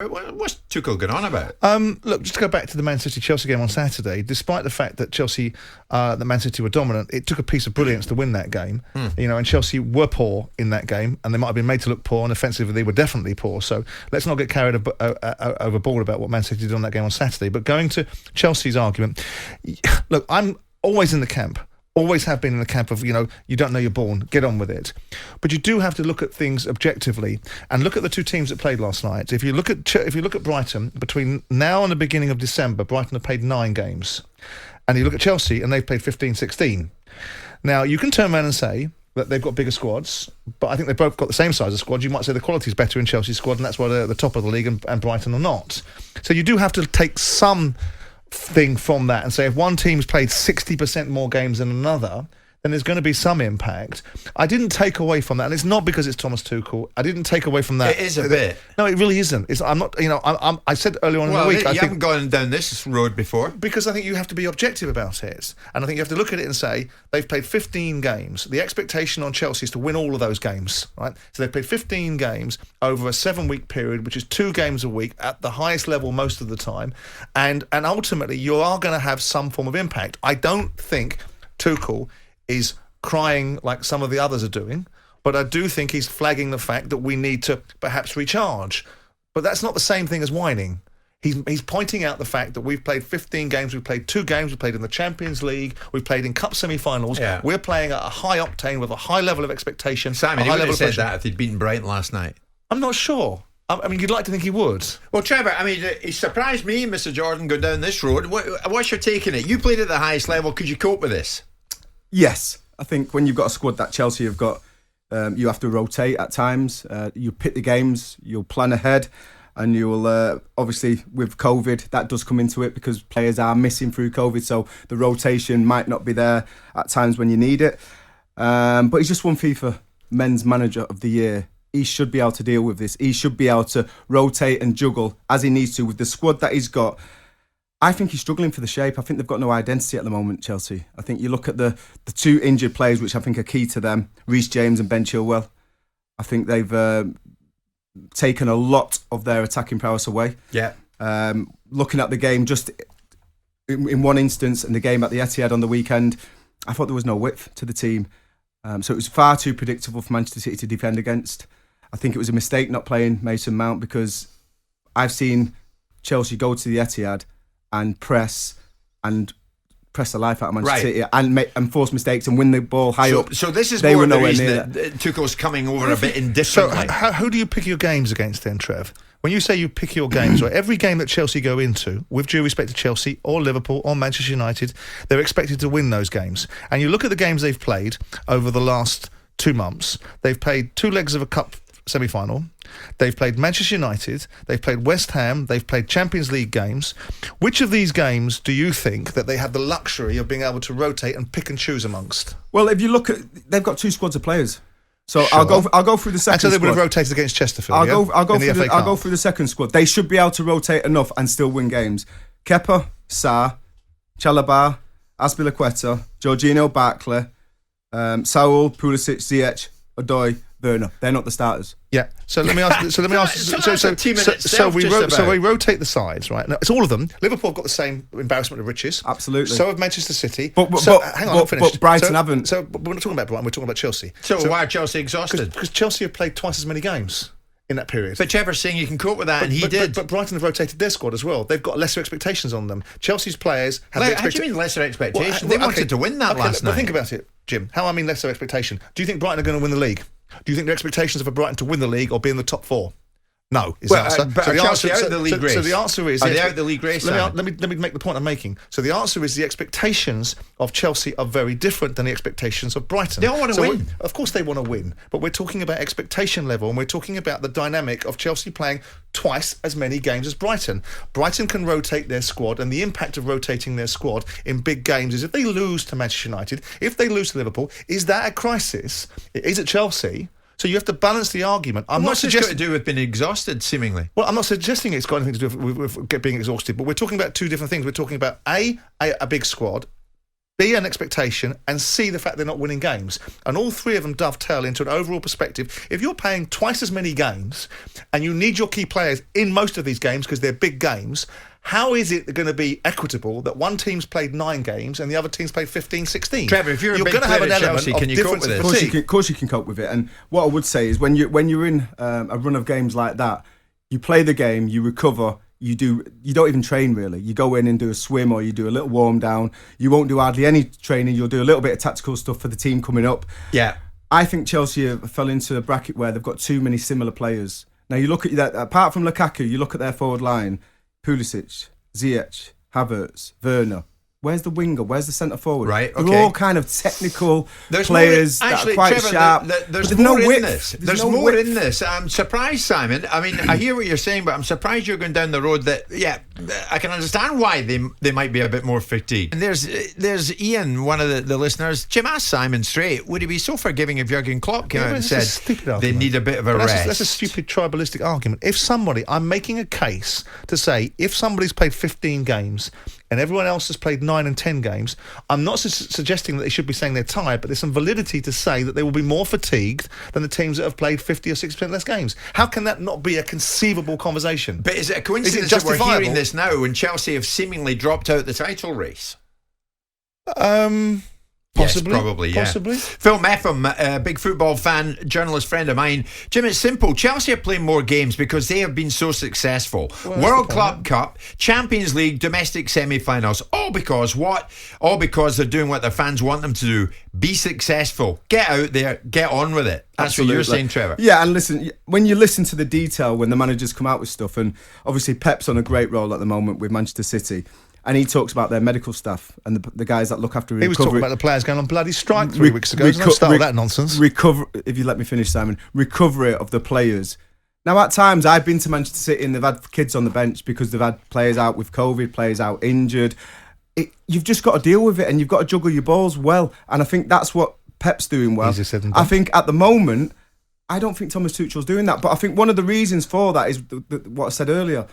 What's Tuchel going on about? Look, just to go back to the Man City-Chelsea game on Saturday, despite the fact that that Man City were dominant, it took a piece of brilliance to win that game. And Chelsea were poor in that game, and they might have been made to look poor, and offensively they were definitely poor. So let's not get carried overboard about what Man City did on that game on Saturday. But going to Chelsea's argument, look, I'm always in the camp. Always have been in the camp of, you don't know you're born, get on with it. But you do have to look at things objectively and look at the two teams that played last night. If you look at Brighton, between now and the beginning of December, Brighton have played 9 games. And you look at Chelsea and they've played 15, 16. Now, you can turn around and say that they've got bigger squads, but I think they've both got the same size of squad. You might say the quality is better in Chelsea's squad, and that's why they're at the top of the league and Brighton are not. So you do have to take some thing from that and say if one team's played 60% more games than another, then there's going to be some impact. I didn't take away from that, and it's not because it's Thomas Tuchel. I didn't take away from that. It is a bit. No, it really isn't. I'm not. I said earlier on in the week. You haven't gone down this road before because I think you have to be objective about it, and I think you have to look at it and say they've played 15 games. The expectation on Chelsea is to win all of those games, right? So they've played 15 games over a 7-week period, which is 2 games a week at the highest level most of the time, and ultimately you are going to have some form of impact. I don't think Tuchel is crying like some of the others are doing, but I do think he's flagging the fact that we need to perhaps recharge. But that's not the same thing as whining. He's pointing out the fact that we've played 15 games, we've played 2 games, we've played in the Champions League, we've played in cup semi-finals. Yeah. We're playing at a high octane with a high level of expectation. Simon, he would have said that if he'd beaten Brighton last night. I'm not sure. I mean, you'd like to think he would. Well, Trevor, I mean, he surprised me, Mr. Jordan, going down this road. What's your take on it? You played at the highest level. Could you cope with this? Yes. I think when you've got a squad that Chelsea have got, you have to rotate at times. You pick the games, you'll plan ahead, and you'll obviously with COVID that does come into it because players are missing through COVID, so the rotation might not be there at times when you need it. But he's just won FIFA Men's Manager of the Year. He should be able to deal with this. He should be able to rotate and juggle as he needs to with the squad that he's got. I think he's struggling for the shape. I think they've got no identity at the moment, Chelsea. I think you look at the 2 injured players, which I think are key to them, Reece James and Ben Chilwell. I think they've taken a lot of their attacking prowess away. Yeah. Looking at the game, just in one instance, and the game at the Etihad on the weekend, I thought there was no width to the team. So it was far too predictable for Manchester City to defend against. I think it was a mistake not playing Mason Mount because I've seen Chelsea go to the Etihad and press the life out of Manchester City and force mistakes and win the ball high up. So this is more the reason that Tuchel's coming over a bit indifferently. So who do you pick your games against then, Trev? When you say you pick your games, right, every game that Chelsea go into, with due respect to Chelsea or Liverpool or Manchester United, they're expected to win those games. And you look at the games they've played over the last 2 months, they've played 2 legs of a cup semi-final, they've played Manchester United, they've played West Ham, they've played Champions League games. Which of these games do you think that they have the luxury of being able to rotate and pick and choose amongst? Well, if you look at, they've got 2 squads of players. So sure. I'll go through the second squad. And so they would have rotated against Chesterfield. I'll go through the second squad. They should be able to rotate enough and still win games. Kepa, Sarr, Chalobah, Azpilicueta, Jorginho, Barkley, Saul, Pulisic, Ziyech, Odoi, Werner. They're not the starters. Yeah. So let me ask. So we rotate the sides, right? Now, it's all of them. Liverpool have got the same embarrassment of riches. Absolutely. So have Manchester City. Hang on, I'm finished. But Brighton haven't. So we're not talking about Brighton. We're talking about Chelsea. So why are Chelsea exhausted? Because Chelsea have played twice as many games in that period. But Trevor's saying you can cope with that, and he did. But Brighton have rotated their squad as well. They've got lesser expectations on them. Chelsea's players have. How do you mean lesser expectations? They wanted to win that last night. But think about it, Jim. How I mean lesser expectation? Do you think Brighton are going to win the league? Do you think the expectations are for Brighton to win the league or be in the top 4? No, is the answer. So the answer is... Are they out the league race? Let me make the point I'm making. So the answer is the expectations of Chelsea are very different than the expectations of Brighton. They all want to win. Of course they want to win, but we're talking about expectation level, and we're talking about the dynamic of Chelsea playing twice as many games as Brighton. Brighton can rotate their squad, and the impact of rotating their squad in big games is if they lose to Manchester United, if they lose to Liverpool, is that a crisis? It is at Chelsea. So you have to balance the argument. What's this got to do with being exhausted, seemingly? Well, I'm not suggesting it's got anything to do with being exhausted, but we're talking about 2 different things. We're talking about a big squad, be an expectation, and C, the fact they're not winning games. And all three of them dovetail into an overall perspective. If you're playing twice as many games and you need your key players in most of these games because they're big games, how is it going to be equitable that one team's played 9 games and the other team's played 15, 16? Trevor, if you're a big going to have an player at element Chelsea, of can you cope difference with in this? fatigue. Of course you can cope with it. And what I would say is when you're in a run of games like that, you play the game, you recover. You don't even train really. You go in and do a swim or you do a little warm down. You won't do hardly any training. You'll do a little bit of tactical stuff for the team coming up. Yeah. I think Chelsea fell into a bracket where they've got too many similar players. Now you look at that, apart from Lukaku, you look at their forward line, Pulisic, Ziyech, Havertz, Werner. Where's the winger? Where's the centre forward? Right, okay. They're all kind of technical There's players more, actually, that are quite Trevor, sharp. There's but more no in width. this. There's There's no more width. in this. I'm surprised, Simon. I mean, I hear what you're saying, but I'm surprised you're going down the road that, yeah, I can understand why they might be a bit more fatigued. And there's Ian, one of the listeners. Jim asked Simon straight, would he be so forgiving if Jurgen Klopp came out and said they need a bit of a rest? That's a stupid tribalistic argument. If I'm making a case to say, if somebody's played 15 games and everyone else has played 9 and 10 games, I'm not suggesting that they should be saying they're tired, but there's some validity to say that they will be more fatigued than the teams that have played 50 or 60% less games. How can that not be a conceivable conversation? But is it a coincidence that we're hearing this now when Chelsea have seemingly dropped out the title race? Possibly. Yes, probably, yeah. Possibly. Phil Meffam, a big football fan, journalist friend of mine. Jim, it's simple. Chelsea are playing more games because they have been so successful. World Club Cup, Champions League, domestic semi-finals. All because what? All because they're doing what their fans want them to do. Be successful. Get out there. Get on with it. That's Absolutely. what you're saying, Trevor. Yeah, and listen, when you listen to the detail when the managers come out with stuff, and obviously Pep's on a great roll at the moment with Manchester City, and he talks about their medical staff and the guys that look after recovery. He was talking about the players going on bloody strike 3 weeks ago. Don't start with that nonsense. If you let me finish, Simon. Recovery of the players. Now, at times, I've been to Manchester City and they've had kids on the bench because they've had players out with COVID, players out injured. You've just got to deal with it and you've got to juggle your balls well. And I think that's what Pep's doing well. Easier said than done. I think at the moment, I don't think Thomas Tuchel's doing that. But I think one of the reasons for that is what I said earlier.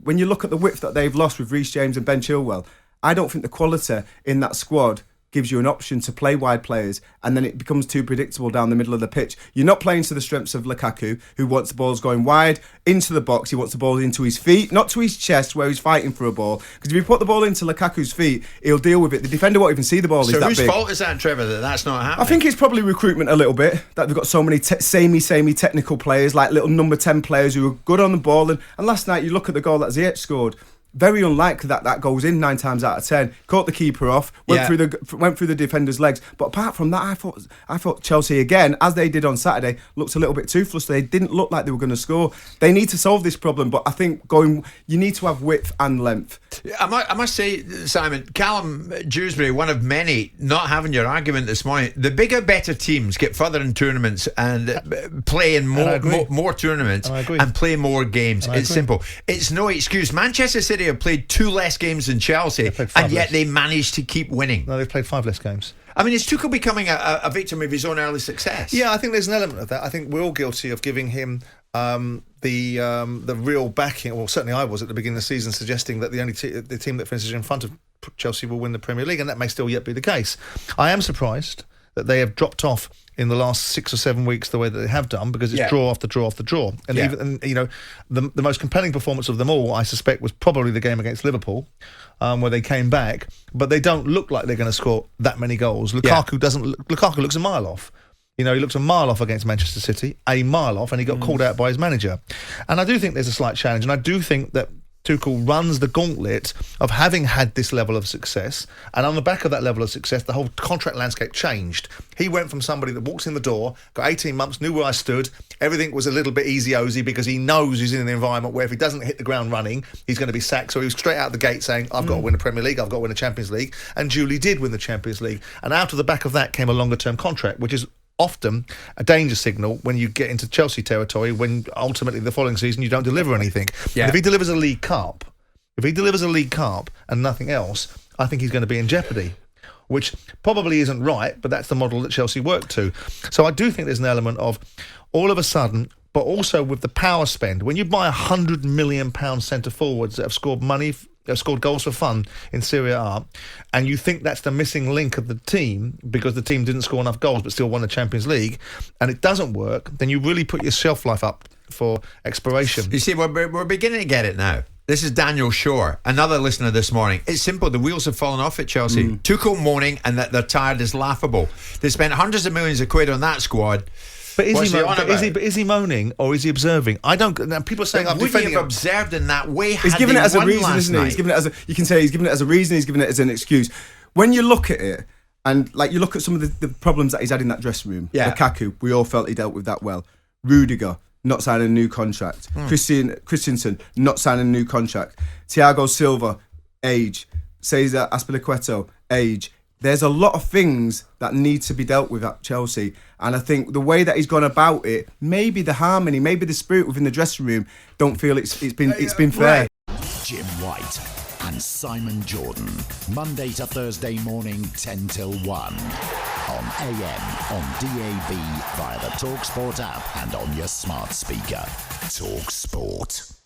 When you look at the width that they've lost with Reece James and Ben Chilwell, I don't think the quality in that squad gives you an option to play wide players, and then it becomes too predictable down the middle of the pitch. You're not playing to the strengths of Lukaku, who wants the balls going wide into the box. He wants the ball into his feet, not to his chest where he's fighting for a ball. Because if you put the ball into Lukaku's feet, he'll deal with it. The defender won't even see the ball. So he's that whose big. fault is that, Trevor, that that's not happening? I think it's probably recruitment a little bit, that they've got so many samey technical players, like little number 10 players who are good on the ball. And last night, you look at the goal that Ziyech scored. Very unlikely that goes in 9 times out of 10. Caught the keeper off, went through the defender's legs. But apart from that, I thought Chelsea again, as they did on Saturday, looked a little bit too flustered. They didn't look like they were going to score. They need to solve this problem, but I think you need to have width and length. I must say, Simon, Callum Dewsbury, one of many, not having your argument this morning. The bigger, better teams get further in tournaments and play in more tournaments and play more games. It's simple. It's no excuse. Manchester City have played 2 less games than Chelsea, and yet they managed to keep winning. No, they've played 5 less games. I mean, is Tuchel becoming a victim of his own early success? Yeah, I think there's an element of that. I think we're all guilty of giving him the real backing. Well, certainly I was at the beginning of the season, suggesting that the team that finishes in front of Chelsea will win the Premier League, and that may still yet be the case. I am surprised that they have dropped off in the last 6 or 7 weeks the way that they have done, because it's draw after draw after draw. And the most compelling performance of them all, I suspect, was probably the game against Liverpool, where they came back, but they don't look like they're going to score that many goals. Lukaku looks a mile off. He looks a mile off against Manchester City, a mile off, and he got called out by his manager. And I do think there's a slight challenge, and I do think that Tuchel runs the gauntlet of having had this level of success, and on the back of that level of success, the whole contract landscape changed. He went from somebody that walks in the door, got 18 months, knew where I stood, everything was a little bit easy-osy because he knows he's in an environment where if he doesn't hit the ground running, he's going to be sacked. So he was straight out the gate saying, I've got to win the Premier League, I've got to win the Champions League, and duly did win the Champions League. And out of the back of that came a longer-term contract, which is often a danger signal when you get into Chelsea territory, when ultimately the following season you don't deliver anything. Yeah. If he delivers a League Cup and nothing else, I think he's going to be in jeopardy, which probably isn't right, but that's the model that Chelsea work to. So I do think there's an element of all of a sudden, but also with the power spend. When you buy £100 million centre forwards that have scored money scored goals for fun in Serie A, and you think that's the missing link of the team because the team didn't score enough goals but still won the Champions League, and it doesn't work, then you really put your shelf life up for expiration. You see, we're beginning to get it now. This is Daniel Shore, another listener this morning. It's simple. The wheels have fallen off at Chelsea. Tuchel moaning and that they're tired is laughable. They spent hundreds of millions of quid on that squad. But is he moaning or is he observing? I don't. Now people are saying I'm defending him. Would he have observed in that way? He's giving it as a reason, isn't he? He's giving it as you can say he's giving it as a reason. He's giving it as an excuse. When you look at it, and like you look at some of the problems that he's had in that dressing room. Yeah. Lukaku, we all felt he dealt with that well. Rudiger, not signing a new contract. Christensen, not signing a new contract. Thiago Silva, age. Cesar Azpilicueta, age. There's a lot of things that need to be dealt with at Chelsea, and I think the way that he's gone about it, maybe the harmony, maybe the spirit within the dressing room, don't feel it's been fair. Jim White and Simon Jordan, Monday to Thursday morning, 10 till 1, on AM, on DAB, via the talkSPORT app, and on your smart speaker. talkSPORT.